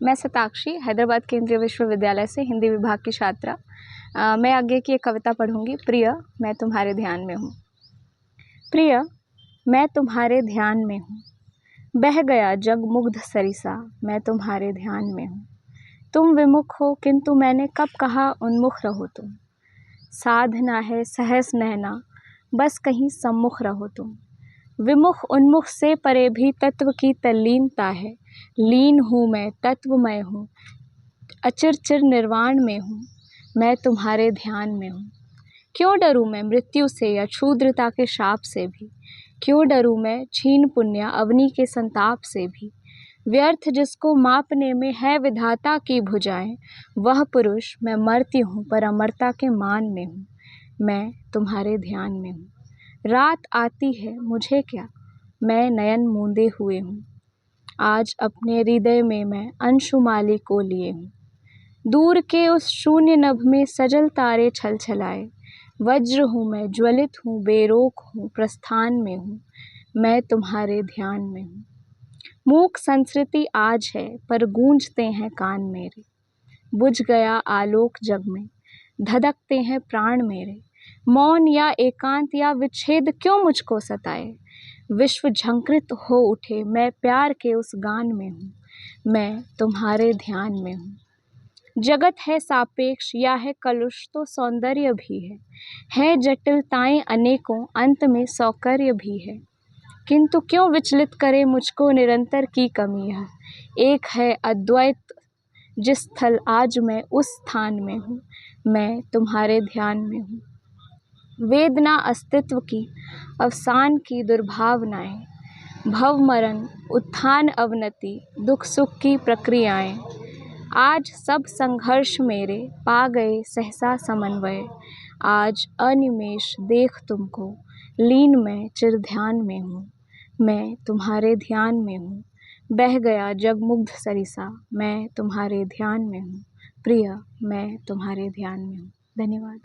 मैं शताक्षी हैदराबाद केंद्रीय विश्वविद्यालय से हिंदी विभाग की छात्रा। मैं आगे की एक कविता पढ़ूंगी। प्रिय, मैं तुम्हारे ध्यान में हूँ। प्रिय, मैं तुम्हारे ध्यान में हूँ, बह गया जगमुग्ध सरिसा, मैं तुम्हारे ध्यान में हूँ। तुम विमुख हो किंतु मैंने कब कहा उन्मुख रहो तुम। साधना है सहस नैना, बस कहीं सम्मुख रहो तुम। विमुख उन्मुख से परे भी तत्व की तल्लीनता है। लीन हूँ मैं, तत्वमय हूँ, अचिर चिर निर्वाण में हूँ, मैं तुम्हारे ध्यान में हूँ। क्यों डरूँ मैं मृत्यु से या क्षुद्रता के शाप से भी। क्यों डरूँ मैं छीन पुण्य अवनी के संताप से भी। व्यर्थ जिसको मापने में है विधाता की भुजाएं, वह पुरुष मैं मरती हूँ पर अमरता के मान में हूँ, मैं तुम्हारे ध्यान में हूँ। रात आती है मुझे क्या, मैं नयन मूंदे हुए हूँ, आज अपने हृदय में मैं अंशुमाली को लिए हूँ। दूर के उस शून्य नभ में सजल तारे छल छलाए। वज्र हूँ मैं, ज्वलित हूँ, बेरोक हूँ, प्रस्थान में हूँ, मैं तुम्हारे ध्यान में हूँ। मूक संस्कृति आज है पर गूंजते हैं कान मेरे। बुझ गया आलोक जग में, धधकते हैं प्राण मेरे। मौन या एकांत या विच्छेद क्यों मुझको सताए। विश्व झंकृत हो उठे, मैं प्यार के उस गान में हूँ, मैं तुम्हारे ध्यान में हूँ। जगत है सापेक्ष या है कलुष तो सौंदर्य भी है जटिलताएं अनेकों, अंत में सौकर्य भी है। किंतु क्यों विचलित करे मुझको निरंतर की कमी है। एक है अद्वैत जिस स्थल आज मैं उस स्थान में हूँ, मैं तुम्हारे ध्यान में हूँ। वेदना अस्तित्व की, अवसान की दुर्भावनाएं, भव मरण उत्थान अवनति, दुख सुख की प्रक्रियाएं, आज सब संघर्ष मेरे पा गए सहसा समन्वय। आज अनिमेष देख तुमको, लीन मैं चिर ध्यान में हूँ, मैं तुम्हारे ध्यान में हूँ। बह गया जगमुग्ध सरिसा, मैं तुम्हारे ध्यान में हूँ। प्रिय, मैं तुम्हारे ध्यान में हूँ। धन्यवाद।